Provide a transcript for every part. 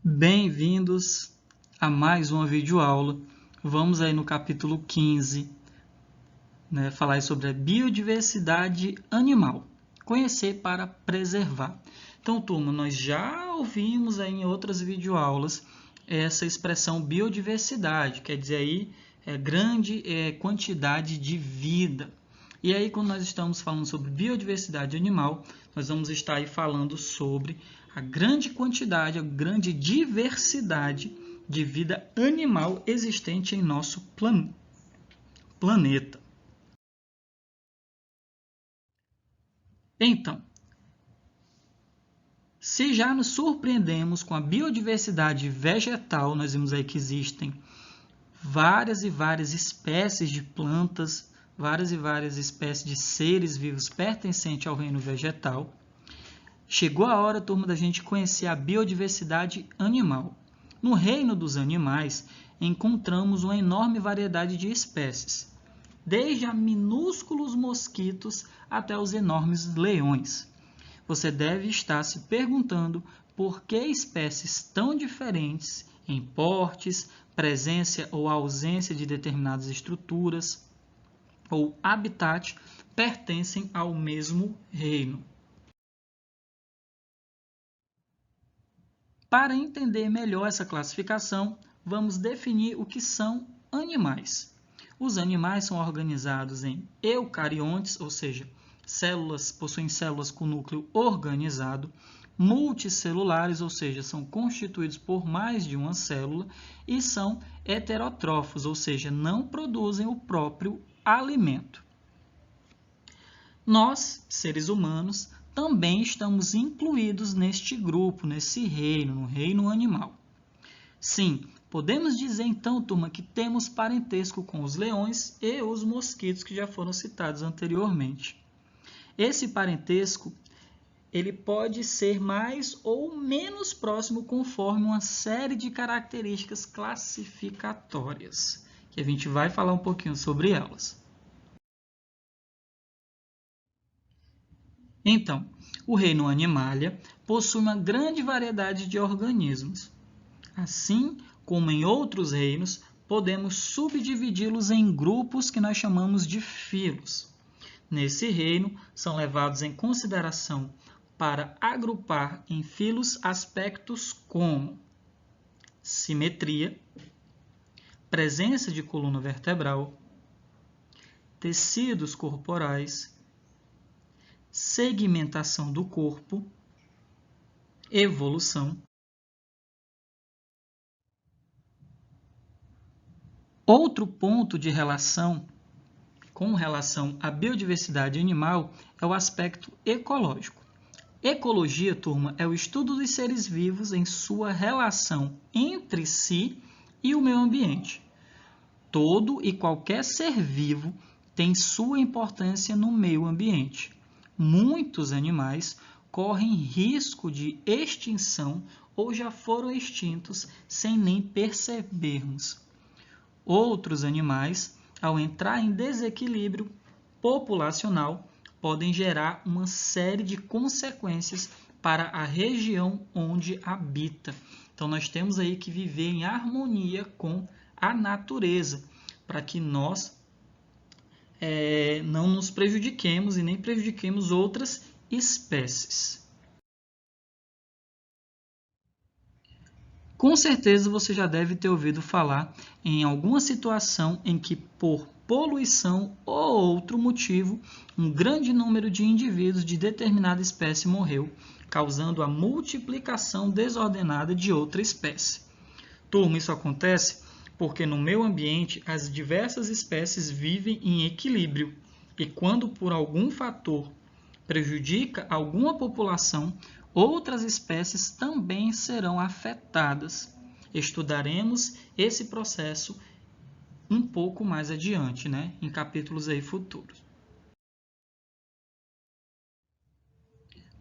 Bem-vindos a mais uma videoaula. Vamos aí no capítulo 15, falar sobre a biodiversidade animal. Conhecer para preservar. Então, turma, nós já ouvimos aí em outras videoaulas essa expressão biodiversidade, quer dizer aí grande quantidade de vida. E aí, quando nós estamos falando sobre biodiversidade animal, nós vamos estar aí falando sobre a grande quantidade, a grande diversidade de vida animal existente em nosso planeta. Então, se já nos surpreendemos com a biodiversidade vegetal, nós vimos aí que existem várias e várias espécies de plantas, várias e várias espécies de seres vivos pertencentes ao reino vegetal. Chegou a hora, turma, da gente conhecer a biodiversidade animal. No reino dos animais, encontramos uma enorme variedade de espécies, desde a minúsculos mosquitos até os enormes leões. Você deve estar se perguntando por que espécies tão diferentes em portes, presença ou ausência de determinadas estruturas ou habitat pertencem ao mesmo reino. Para entender melhor essa classificação, vamos definir o que são animais. Os animais são organizados em eucariontes, ou seja, possuem células com núcleo organizado, multicelulares, ou seja, são constituídos por mais de uma célula, e são heterótrofos, ou seja, não produzem o próprio alimento. Nós, seres humanos, também estamos incluídos neste grupo, nesse reino, no reino animal. Sim, podemos dizer então, turma, que temos parentesco com os leões e os mosquitos que já foram citados anteriormente. Esse parentesco ele pode ser mais ou menos próximo conforme uma série de características classificatórias, que a gente vai falar um pouquinho sobre elas. Então, o reino Animalia possui uma grande variedade de organismos. Assim como em outros reinos, podemos subdividi-los em grupos que nós chamamos de filos. Nesse reino, são levados em consideração para agrupar em filos aspectos como simetria, presença de coluna vertebral, tecidos corporais, segmentação do corpo, evolução. Outro ponto de relação com relação à biodiversidade animal é o aspecto ecológico. Ecologia, turma, é o estudo dos seres vivos em sua relação entre si e o meio ambiente. Todo e qualquer ser vivo tem sua importância no meio ambiente. Muitos animais correm risco de extinção ou já foram extintos sem nem percebermos. Outros animais, ao entrar em desequilíbrio populacional, podem gerar uma série de consequências para a região onde habita. Então, nós temos aí que viver em harmonia com a natureza, para que nós não nos prejudiquemos e nem prejudiquemos outras espécies. Com certeza você já deve ter ouvido falar em alguma situação em que, por poluição ou outro motivo, um grande número de indivíduos de determinada espécie morreu, causando a multiplicação desordenada de outra espécie. Turma, isso acontece porque no meio ambiente as diversas espécies vivem em equilíbrio e quando por algum fator prejudica alguma população, outras espécies também serão afetadas. Estudaremos esse processo um pouco mais adiante, em capítulos aí futuros.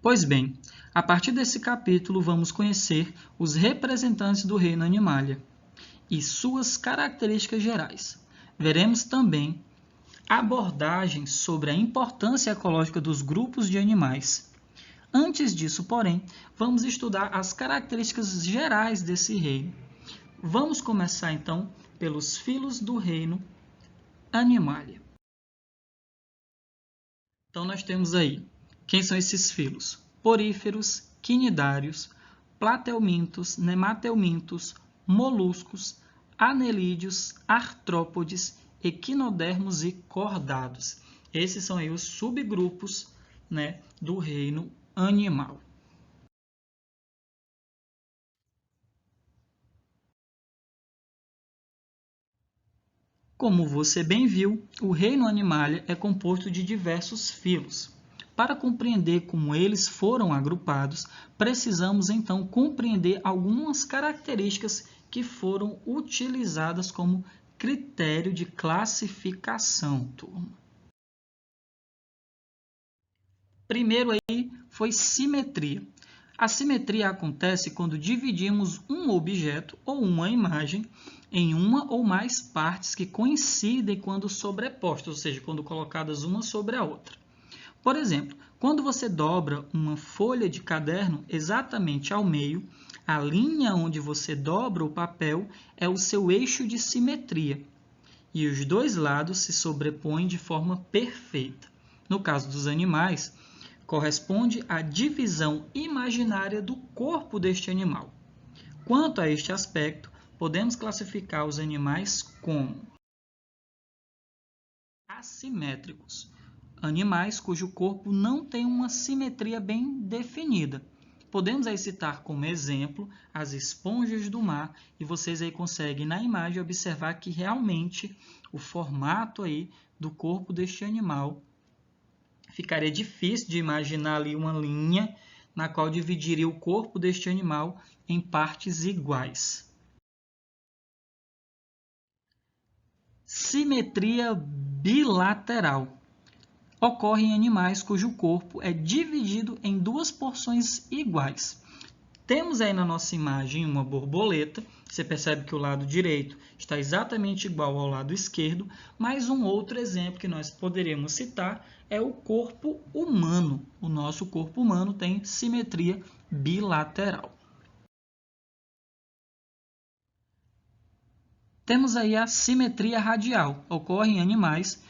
Pois bem, a partir desse capítulo vamos conhecer os representantes do reino Animalia e suas características gerais. Veremos também abordagens sobre a importância ecológica dos grupos de animais, Antes disso, porém, vamos estudar as características gerais desse reino. Vamos começar, então, pelos filos do reino Animalia. Então, nós temos aí, quem são esses filos? Poríferos, quinidários, platelmintos, nematelmintos, moluscos, anelídeos, artrópodes, equinodermos e cordados. Esses são aí os subgrupos, né, do reino animal. Como você bem viu, o reino Animalia é composto de diversos filos. Para compreender como eles foram agrupados, precisamos então compreender algumas características que foram utilizadas como critério de classificação, turma. Primeiro aí foi simetria. A simetria acontece quando dividimos um objeto ou uma imagem em uma ou mais partes que coincidem quando sobrepostas, ou seja, quando colocadas uma sobre a outra. Por exemplo, quando você dobra uma folha de caderno exatamente ao meio, a linha onde você dobra o papel é o seu eixo de simetria, e os dois lados se sobrepõem de forma perfeita. No caso dos animais, corresponde à divisão imaginária do corpo deste animal. Quanto a este aspecto, podemos classificar os animais como assimétricos, animais cujo corpo não tem uma simetria bem definida. Podemos aí citar como exemplo as esponjas do mar, e vocês aí conseguem na imagem observar que realmente o formato aí do corpo deste animal ficaria difícil de imaginar ali uma linha na qual dividiria o corpo deste animal em partes iguais. Simetria bilateral. Ocorre em animais cujo corpo é dividido em duas porções iguais. Temos aí na nossa imagem uma borboleta. Você percebe que o lado direito está exatamente igual ao lado esquerdo, mas um outro exemplo que nós poderíamos citar é o corpo humano. O nosso corpo humano tem simetria bilateral. Temos aí a simetria radial. Ocorre em animais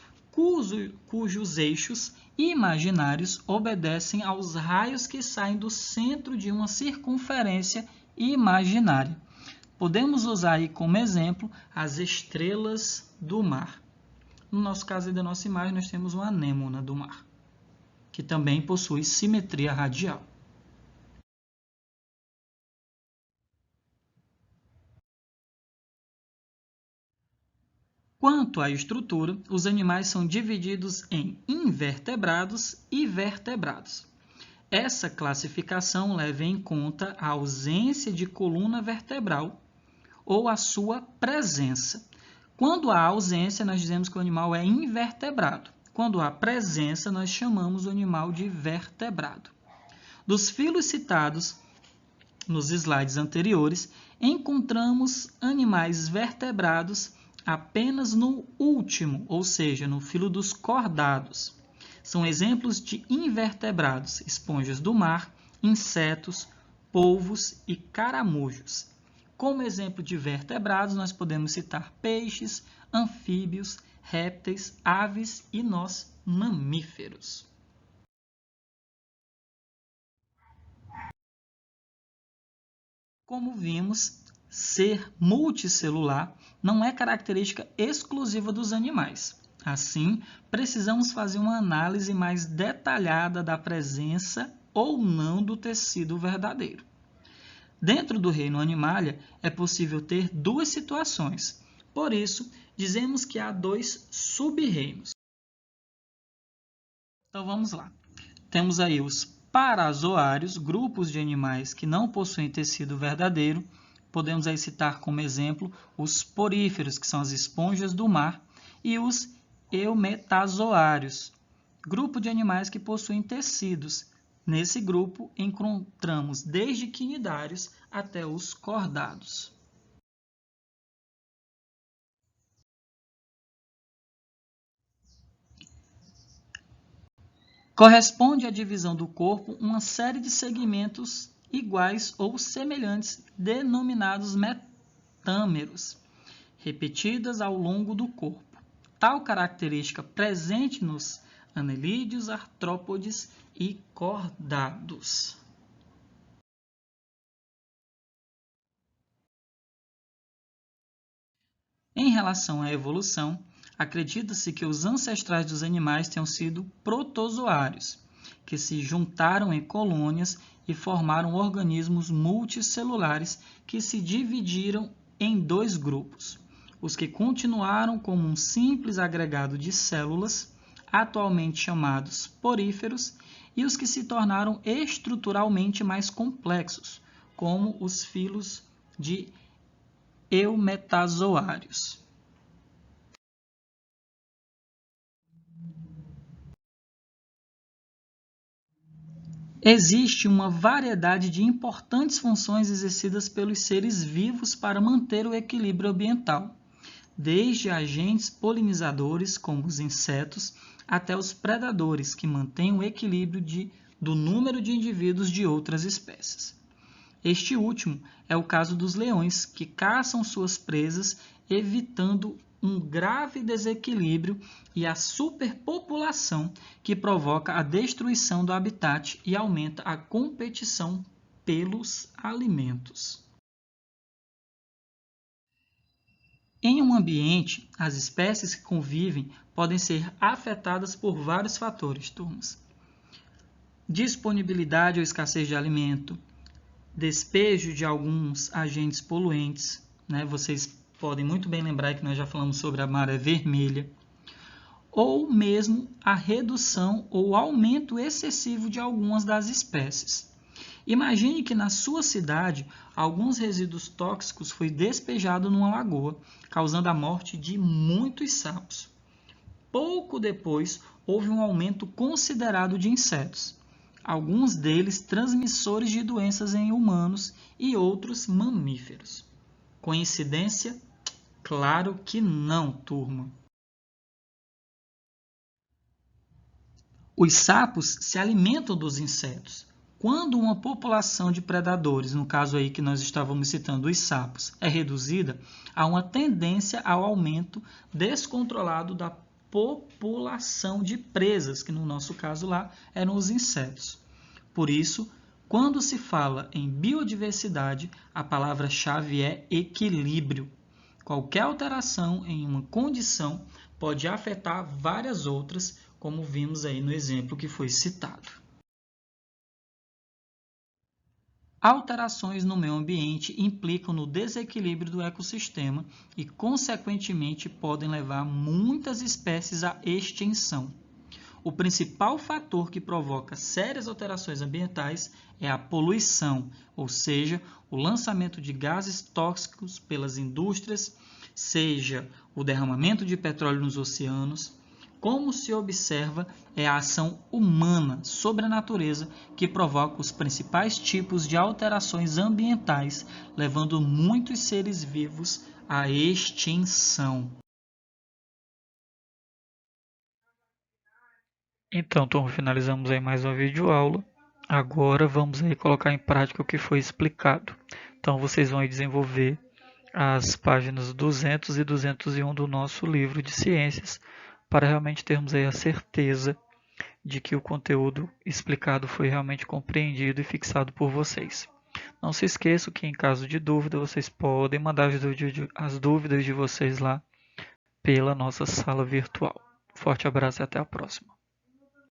cujos eixos imaginários obedecem aos raios que saem do centro de uma circunferência imaginária. Podemos usar aí como exemplo as estrelas do mar. No nosso caso da nossa imagem, nós temos uma anêmona do mar, que também possui simetria radial. Quanto à estrutura, os animais são divididos em invertebrados e vertebrados. Essa classificação leva em conta a ausência de coluna vertebral ou a sua presença. Quando há ausência, nós dizemos que o animal é invertebrado. Quando há presença, nós chamamos o animal de vertebrado. Dos filos citados nos slides anteriores, encontramos animais vertebrados apenas no último, ou seja, no filo dos cordados. São exemplos de invertebrados, esponjas do mar, insetos, polvos e caramujos. Como exemplo de vertebrados, nós podemos citar peixes, anfíbios, répteis, aves e nós, mamíferos. Como vimos, ser multicelular não é característica exclusiva dos animais. Assim, precisamos fazer uma análise mais detalhada da presença ou não do tecido verdadeiro. Dentro do reino Animalia, é possível ter duas situações. Por isso, dizemos que há dois sub-reinos. Então, vamos lá. Temos aí os parazoários, grupos de animais que não possuem tecido verdadeiro. Podemos aí citar como exemplo os poríferos, que são as esponjas do mar, e os eumetazoários, grupo de animais que possuem tecidos. Nesse grupo, encontramos desde quinidários até os cordados. Corresponde à divisão do corpo uma série de segmentos iguais ou semelhantes, denominados metâmeros, repetidas ao longo do corpo. Tal característica presente nos anelídeos, artrópodes e cordados. Em relação à evolução, acredita-se que os ancestrais dos animais tenham sido protozoários, que se juntaram em colônias e formaram organismos multicelulares que se dividiram em dois grupos: os que continuaram como um simples agregado de células, atualmente chamados poríferos, e os que se tornaram estruturalmente mais complexos, como os filos de eumetazoários. Existe uma variedade de importantes funções exercidas pelos seres vivos para manter o equilíbrio ambiental, desde agentes polinizadores, como os insetos, até os predadores, que mantêm o equilíbrio do número de indivíduos de outras espécies. Este último é o caso dos leões, que caçam suas presas, evitando um grave desequilíbrio e a superpopulação, que provoca a destruição do habitat e aumenta a competição pelos alimentos. Em um ambiente, as espécies que convivem podem ser afetadas por vários fatores, turmas. Disponibilidade ou escassez de alimento, despejo de alguns agentes poluentes, né? Vocês podem muito bem lembrar que nós já falamos sobre a maré vermelha, ou mesmo a redução ou aumento excessivo de algumas das espécies. Imagine que na sua cidade alguns resíduos tóxicos foi despejado numa lagoa, causando a morte de muitos sapos. Pouco depois, houve um aumento considerado de insetos, alguns deles transmissores de doenças em humanos e outros mamíferos. Coincidência? Claro que não, turma. Os sapos se alimentam dos insetos. Quando uma população de predadores, no caso aí que nós estávamos citando os sapos, é reduzida, há uma tendência ao aumento descontrolado da população de presas, que no nosso caso lá eram os insetos. Por isso, quando se fala em biodiversidade, a palavra-chave é equilíbrio. Qualquer alteração em uma condição pode afetar várias outras, como vimos aí no exemplo que foi citado. Alterações no meio ambiente implicam no desequilíbrio do ecossistema e, consequentemente, podem levar muitas espécies à extinção. O principal fator que provoca sérias alterações ambientais é a poluição, ou seja, o lançamento de gases tóxicos pelas indústrias, seja o derramamento de petróleo nos oceanos. Como se observa, é a ação humana sobre a natureza que provoca os principais tipos de alterações ambientais, levando muitos seres vivos à extinção. Então, turma, finalizamos aí mais uma videoaula. Agora vamos aí colocar em prática o que foi explicado. Então, vocês vão aí desenvolver as páginas 200 e 201 do nosso livro de ciências, para realmente termos aí a certeza de que o conteúdo explicado foi realmente compreendido e fixado por vocês. Não se esqueçam que, em caso de dúvida, vocês podem mandar as dúvidas de vocês lá pela nossa sala virtual. Forte abraço e até a próxima.